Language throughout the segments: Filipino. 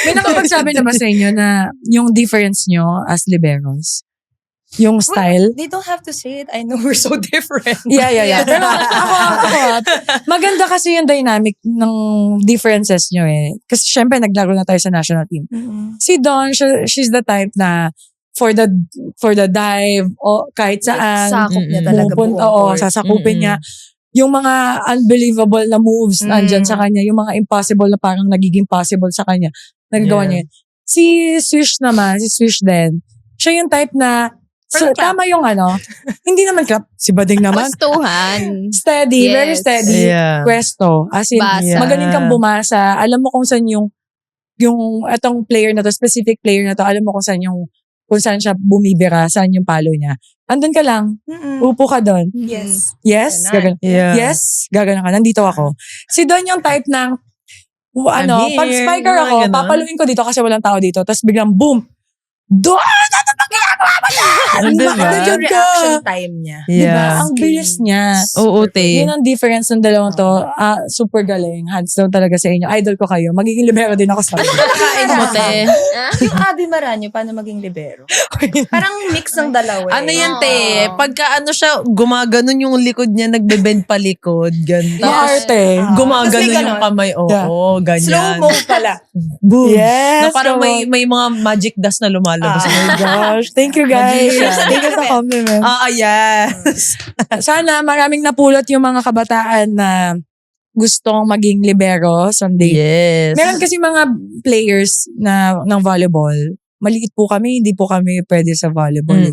May nakapagsabi na ba sa inyo na yung difference nyo as liberos? Yung style? They don't have to say it. I know we're so different. Yeah. Pero ako, maganda kasi yung dynamic ng differences nyo eh. Kasi syempre, naglaro na tayo sa national team. Mm-hmm. Si Dawn, she's the type na for the dive, o kahit saan. Sakop niya talaga buong court. Sasakupin niya. Yung mga unbelievable na moves andyan sa kanya, yung mga impossible na parang nagiging possible sa kanya, nagagawa niya. Si Swish naman, si Swish din, siya yung type na, tama yung hindi naman clap, si Bading naman. Pwestuhan. Steady, very steady. Yeah. Pwesto. As in, magaling kang bumasa. Alam mo kung saan yung etong player na to, specific player na to, alam mo kung saan siya bumibira, saan yung palo niya. Andun ka lang. Upo ka doon. Yes. Yes? Ganon. Yes? Gagana ka. Nandito ako. Si Don yung type ng, pag spiker ako, papaluin ko dito kasi walang tao dito. Tapos biglang, boom! Don! Ano bang ginagawa mo yan? Yung reaction time niya. Diba? Ang bilis niya. Oo, te. Yun ang difference ng dalawang to. Super galing. Hands down talaga sa inyo. Idol ko kayo. Magiging libero din ako sa inyo. Kain mo, te. Yung Abby Maranyo, paano maging libero? Parang mix ng dalawa. Ano yan, te? Pagka siya, gumaganon yung likod niya, nagbe-bend palikod. Ganun. Maarte. Gumaganon yung kamay. Oo, ganyan. Slow-mo pala. Boom. Yes. Na parang may mga magic dust na lumalabas. Oh my gosh. Thank you guys. Thank you sa compliment. Yes. Sana maraming napulot yung mga kabataan na gustong maging libero someday. Yes. Meron kasi mga players ng volleyball. Maliit po kami, hindi po kami pwede sa volleyball.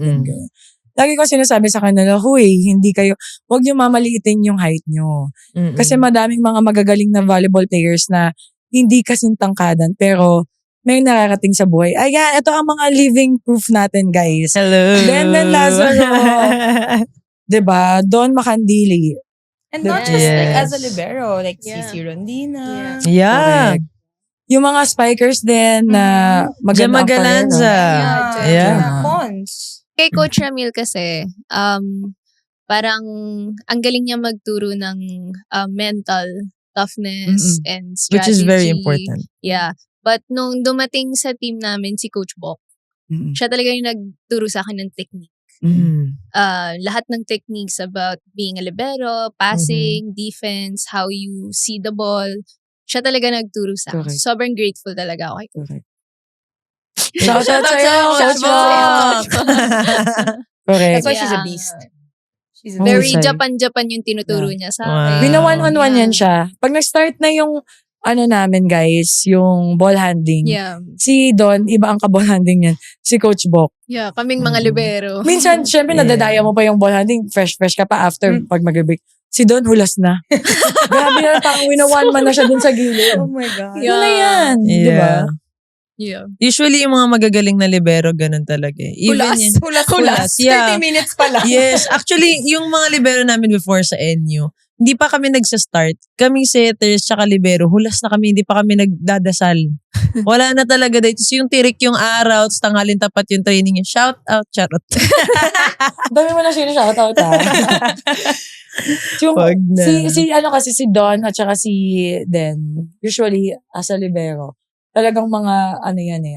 Lagi ko sinasabi sa kanila, huwag niyo mamaliitin yung height niyo. Kasi madaming mga magagaling na volleyball players na hindi kasing tangkadan, pero may nararating sa buhay. Ayan, ito ang mga living proof natin, guys. Hello. Brandon Lazaro. Diba? Don Macandili. And not just like as a libero, like Cici Rondina. Yeah. Correct. Yung mga spikers din na maganda ang Magalanza. Yeah. Cons. Kay Coach Ramil kasi, parang ang galing niya magturo ng mental toughness and strategy. Which is very important. Yeah. But nung dumating sa team namin si Coach Bok, siya talaga yung nagturo sa akin ng technique. Lahat ng techniques about being a libero, passing, defense, how you see the ball. Siya talaga nagturo sa akin. Sobrang grateful talaga ako kay Coach. Shout out sa'yo, Coach Bok! Correct. That's why she's a beast. She's a Very Japan yung tinuturo niya sa akin. Bina-one-on-one yan siya. Pag nag-start na yung namin guys, yung ball handling. Yeah. Si Don, iba ang ka-ball handling niyan. Si Coach Bok. Yeah, kaming mga libero. Minsan, syempre, nadadaya mo pa yung ball handling. Fresh ka pa after pag mag-break. Si Don, hulas na. Grabe na, parang wina-one man na siya dun sa gilid. Oh my God. Yun na yan. Yeah. Diba? Yeah. Usually, yung mga magagaling na libero, ganun talaga. Hulas. Yeah. 30 minutes pa lang. Yes. Actually, yung mga libero namin before sa NU, hindi pa kami nagsa-start. Kaming setters tsaka libero, hulas na kami, hindi pa kami nagdadasal. Wala na talaga dito. So yung tirik yung araw, tanghalin tapat yung training niya. Shout out, charot. Dami mo na shoutout yung, si Don at saka si Den, usually as a libero, talagang mga,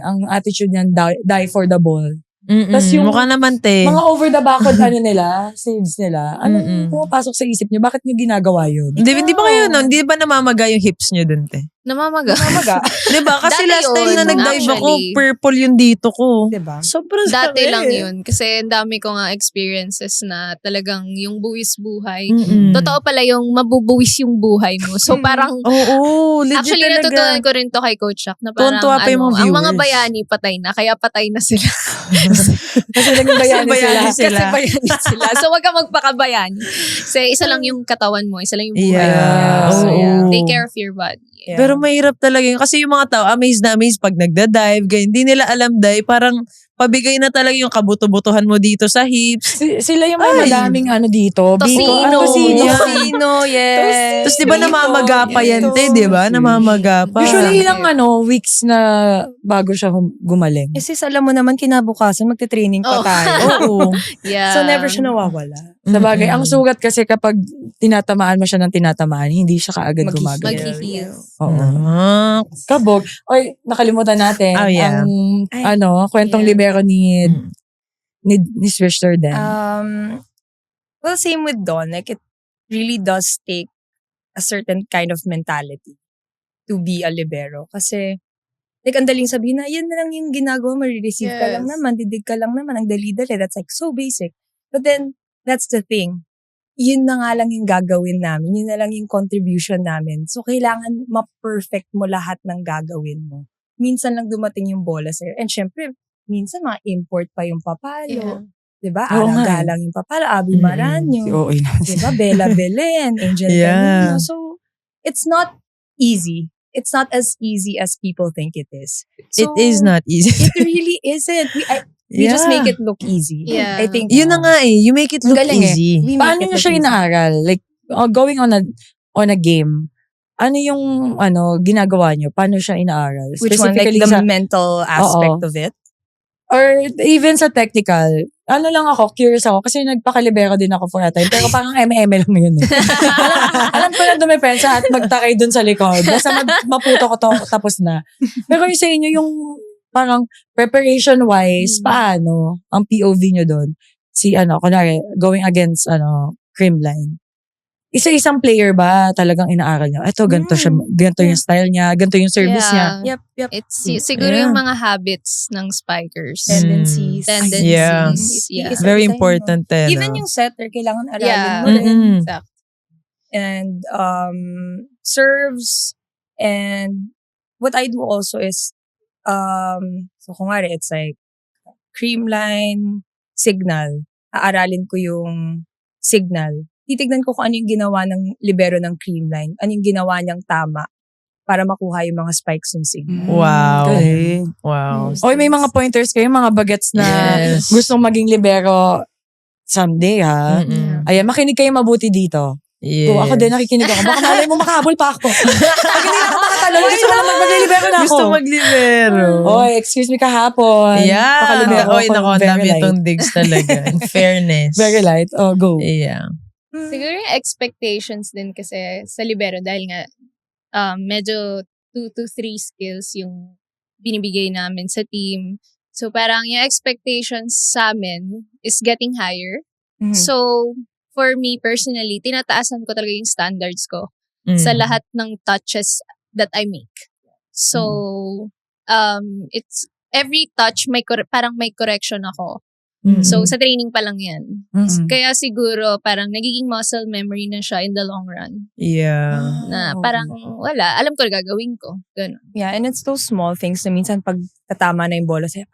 ang attitude niyan, die for the ball. Tas yung mukha naman, te. Mga over the backboard nila, saves nila. Anong pumapasok sa isip niyo? Bakit niyo ginagawa yun? Hindi ba kayo nun? Hindi ba namamaga yung hips niyo dun, te? Namamaga. Diba? Kasi Dati last time yun, na nag-dive ako, actually. purple yung dito ko. Diba? Sobrang Dati sakit. lang yun. Kasi ang dami ko nga experiences na talagang yung buwis buhay. Totoo pala yung mabubuwis yung buhay mo. So parang, Oo, legit actually talaga. natutunan ko rin to kay Coach Shaq na parang, Tuwan-tuwa pa yung mga ang mga viewers. bayani patay na, kaya patay na sila. Kasi naging bayani sila. Kasi bayani sila. So wag ka magpakabayani. Kasi isa lang yung katawan mo, isa lang yung buhay mo. Yeah. So Oo. take care of your body. Yeah. Pero mahirap talaga yun. Kasi yung mga tao, amazed na amazed pag nagda-dive, ganyan. Hindi nila alam dive. Parang pabigay na talaga yung kabuto-butuhan mo dito sa hips. Sila yung may madaming dito. Tosino. Tosino, yes. Tapos di ba namamaga pa yan, di ba? Namamaga pa. Usually ilang weeks na bago siya gumaling. Sis, alam mo naman, kinabukasan, magte-training pa tayo. Oo. Yeah. So, never siya nawawala. Sa bagay, ang sugat kasi kapag tinatamaan mo siya ng tinatamaan, hindi siya kaagad gumagalaw. Mag-heal. Oo. Ah. Kabog. Oy, nakalimutan natin. Oh, yeah. Ang kwentong libero ni Swisher din. Well, same with Dawn. Like, it really does take a certain kind of mentality to be a libero. Kasi, like, ang daling sabihin na, yan na lang yung ginagawa, marireceive ka lang naman, didig ka lang naman, ang dali-dali. That's like so basic. But then, that's the thing. Yun na nga lang yung gagawin namin. Yun na lang yung contribution namin. So, kailangan ma-perfect mo lahat ng gagawin mo. Minsan lang dumating yung bola sa'yo. And syempre, minsan mga import pa yung papalo. Yeah. Diba? Oo nga. Galang yung papalo. Abi Maranyo. OA na. Diba? Bella Belen. Angel Yeah. Canino. So, it's not easy. It's not as easy as people think it is. It is not easy. It really isn't. We just make it look easy. Yeah. I think. Yun na nga you make it look Galing easy. We make Paano it nyo look siya easy. inaaral? Like, going on a game, ano yung ginagawa nyo? Paano siya inaaral? Which one? Like the mental aspect of it? Or even sa technical, lang ako, curious ako, kasi nagpakalibero din ako for a time, pero parang MM lang yun eh. alam ko na dumepensa at magtakay dun sa likod. Basta maputo ko to, tapos na. Pero yung sa inyo, yung parang preparation-wise, paano ang POV nyo dun? Kunwari, going against, Creamline. Isa-isang player ba talagang inaaral niya? Ito, ganito siya, ganito yung style niya, ganito yung service niya. Yep. It's siguro yung mga habits ng spikers. Tendencies. Yeah. Yeah. Very important. Even yung setter, kailangan aralin Yeah. mo rin. Exact. And serves. And what I do also is, so kung nga it's like Creamline, signal. Aaralin ko yung signal. Titignan ko kung ano yung ginawa ng libero ng Creamline. Ano yung ginawa niyang tama para makuha yung mga spikes ng signal. Wow. Galing. Wow. Oy, may mga pointers kayo, mga bagets na Yes. gustong maging libero someday, ha? Mm-mm. Ayan, makinig kayo mabuti dito. Yes. Kung ako din nakikinig ako, baka malay mo makahabol pa ako. Pag hindi na ako makatalon, gusto ko na maglibero na ako. Gusto maglibero. Oy, excuse me kahapon. Yeah. Pakalibero Oy, ako, naku, ang very dami light. itong digs talaga. In fairness. Very light. Oh, go. Yeah. Siguro yung expectations din kasi sa libero dahil nga medyo 2 to 3 skills yung binibigay namin sa team. So parang yung expectations sa amin is getting higher. So for me personally, tinataasan ko talaga yung standards ko sa lahat ng touches that I make. So it's every touch parang may correction ako. So, sa training pa lang yan. Kaya siguro, parang nagiging muscle memory na siya in the long run. Yeah. Na parang, wala. Alam ko na gagawin ko. Ganun. Yeah, and it's those small things na minsan pag tatama na yung bola sa'yo,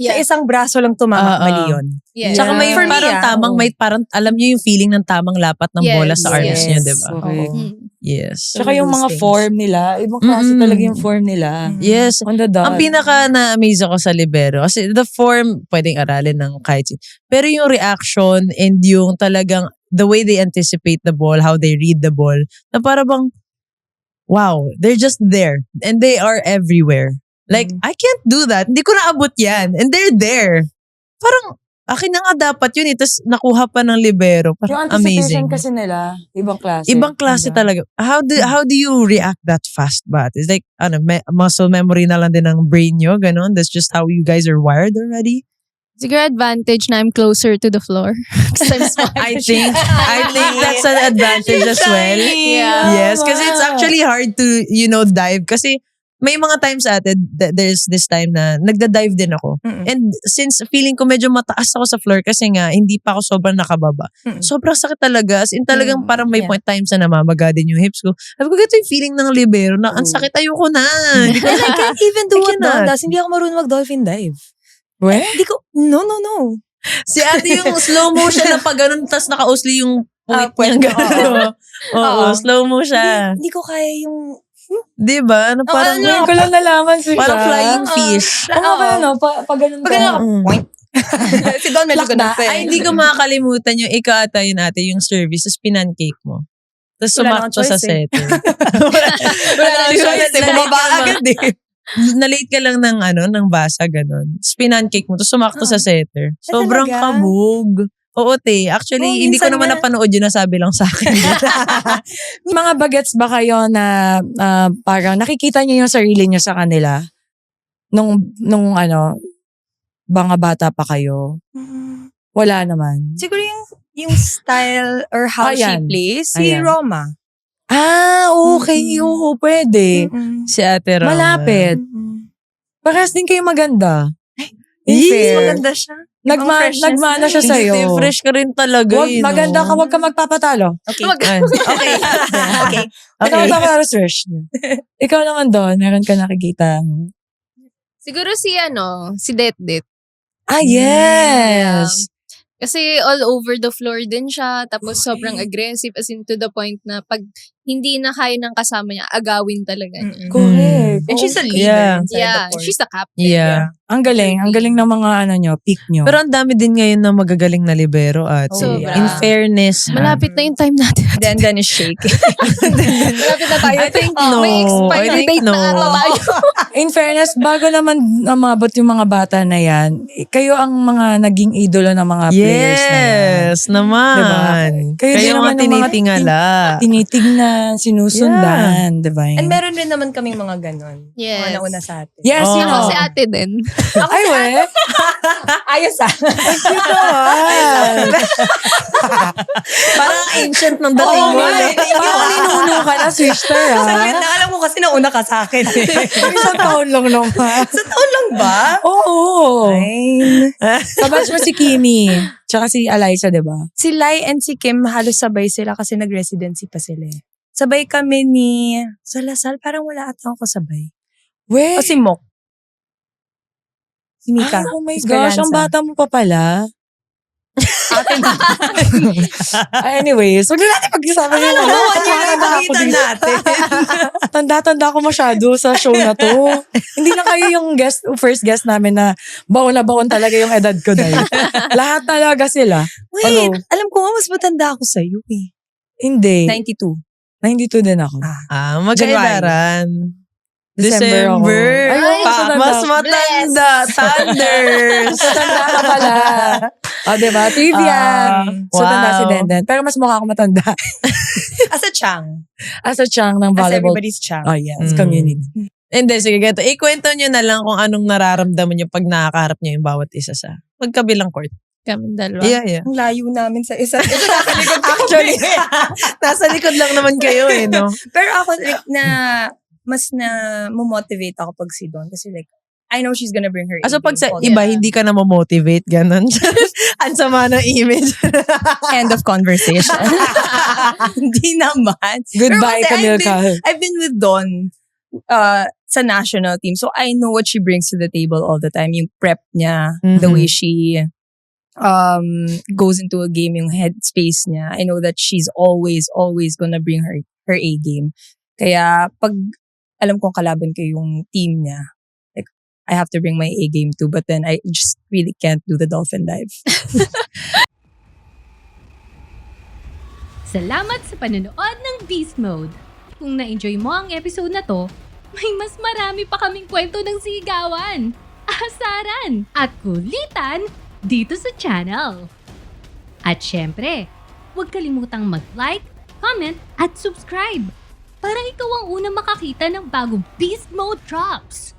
Yeah. sa isang braso lang tumamak, mali yun. Yeah. Tsaka may For me, parang tamang, may parang, alam niyo yung feeling ng tamang lapat ng Yes, bola sa arms yes. niya, di ba? Okay. Yes. Tsaka yung mga things. form nila, ibang klase talaga yung form nila. Yes. On the dot. Ang pinaka na-amaze ako sa libero, kasi the form, pwedeng aralin ng kahit sino. Pero yung reaction and yung talagang, the way they anticipate the ball, how they read the ball, na para bang, wow, they're just there. And they are everywhere. Like, I can't do that. Hindi ko naabot yan. And they're there. Parang, akin na nga dapat yun. Tapos nakuha pa ng libero. Yung Parang anticipation amazing. kasi nila, ibang klase. Ibang klase talaga. How do you react that fast ba? It's like, muscle memory na lang din ng brain nyo. Ganon. That's just how you guys are wired already. Siguro advantage na I'm closer to the floor. Because I'm small. I think that's an advantage as well. Yeah. Yes, kasi it's actually hard to, dive. Kasi may mga times there's this time na nagda-dive din ako. And since feeling ko medyo mataas ako sa floor kasi nga hindi pa ako sobrang nakababa. Sobrang sakit talaga. As in talagang parang may point times na namamaga din yung hips ko. Sabi ko, ganito yung feeling ng libero na ang sakit, ayoko na. Hindi ko And I can't even do what cannot. Dawn does. Hindi ako marunong mag-dolphin dive. Well, Hindi ko, no. Si ate yung slow motion na pag ganun, tas nakausli yung puwit puwet niyang ko, gano'n. Oo, slow mo siya. Hindi ko kaya yung Diba? Ano, parang, Ngayon ko lang nalaman siya. parang flying fish. Oo nga ba, ano? Pag ganun Pag ganun ka. ako, point. Si Don medyo Plak ganun na. pa eh. Ay, hindi ko makakalimutan yung ikaw ata yun ate, yung service, tapos pinancake mo. Tapos Wala sumakto akong sa choice eh. setter. Wala na choice eh. Bumaba agad eh. Na-late ka lang ng basa, ganun. Tapos pinancake mo, tapos sumakto sa setter. Sobrang talaga? kabog. Oo, te. Actually, Oo, hindi ko minsan naman nga. napanood yun, nasabi lang sa akin. Mga bagets ba kayo na parang nakikita niyo yung sarili niyo sa kanila? Nung mga bata pa kayo? Wala naman. Siguro yung style or how she Ayan. plays, si Ayan. Roma. Okay. Oo, pwede. Mm-mm. Si Ate Roma. Malapit. Mm-mm. Parehas din kayo maganda. Yes, Fair. maganda siya. Yung freshness Nagmana siya niya. sa'yo. Hindi, fresh ka rin talaga. Maganda ka, wag ka magpapatalo. Okay. Ay, Okay. Okay. Ikaw okay. magpapatalo, fresh. Ikaw naman doon, meron ka nakikita. Siguro si Det. Yes. Kasi all over the floor din siya. Tapos sobrang aggressive. As in to the point na pag hindi na kaya ng kasama niya, agawin talaga niya. Correct. And she's a leader Yeah. inside the Yeah, court. she's the captain. Yeah. Ang galing ng mga pick nyo. Pero ang dami din ngayon na magagaling na libero at Sobra. in fairness, Malapit na yung time natin. Then is shaking. Malapit na tayo. I think no. May expiry I think date no. na ata tayo. In fairness, bago naman umabot yung mga bata na yan, kayo ang mga naging idolo ng mga players na yan. Yes, naman. Kayo din Kayo naman mga ng mga tinitingala. Tinitignan, sinusundan, di ba? And meron rin naman kaming mga ganon. Yes. Mga nauna sa atin. Yes, Oh. yun. Ako si ate din. Ay, we. Ayos ah. Parang ancient ng dating Oo mo. nga eh. Parang ninuno ka na, sister, Sakit ha? na alam mo kasi nauna ka sa akin eh. Isang taon lang naman. Sa taon lang ba? Oo. Fine. Kabats mo si Kimi. Tsaka si Eliza, di ba? Si Lai and si Kim halos sabay sila kasi nag-residency pa sila eh. Sabay kami ni sa Lasal, parang wala ata ako sabay. We. O si Mok. Si Mika. Ay, oh my Esperanza. gosh, ang bata mo pa pala. Atin. Anyways, huwag na natin pag-usapan yun. Alam mo, 1 year na nakita natin. Tanda-tanda ko masyado sa show na to. Hindi na kayo yung first guest namin na baon talaga yung edad ko dahil. Lahat talaga sila. Wait, Ano? alam ko nga mas matanda ako sa'yo eh. Hindi. 92. 92 din ako. Magkaedaran. December ako. December. Ay, mas matanda. Mas matanda. Thunders. Tanda ka pala. O, diba? Trivia. So, tanda si wow. Denden. Pero mas mukha ako matanda. As a Chang. As a chang ng As volleyball. everybody's Chang. Oh, yes. Mm. Community. Hindi, sige, ganito. Ikwento nyo na lang kung anong nararamdaman nyo pag nakakaharap nyo yung bawat isa sa magkabilang court. Kami dalawa. Yeah. Ang layo namin sa isa. Ito nasa likod actually. Nasa likod lang naman kayo eh, no? Pero ako like mas na motivate ako pag si Don kasi like I know she's gonna bring her So pag sa A-game all iba, Yeah. hindi ka na motivate ganun. Ang sama ng image. end of conversation. Hindi naman. Goodbye, Pero kasi Camille Cal. I've been with Don sa national team. So I know what she brings to the table all the time. Yung prep niya, the Mhm. way she goes into a game, yung headspace niya. I know that she's always gonna bring her A game. Kaya pag alam kong kalaban ko yung team niya, like I have to bring my A game too. But then I just really can't do the dolphin dive. Salamat sa panonood ng Beast Mode. Kung na-enjoy mo ang episode na to, may mas marami pa kaming kwento ng sigawan, asaran, at kulitan dito sa channel. At syempre, huwag kalimutang mag-like, comment, at subscribe para ikaw ang unang makakita ng bagong Beast Mode drops.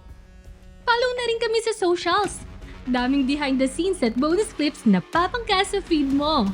Follow na rin kami sa socials. Daming behind the scenes at bonus clips na papangka sa feed mo.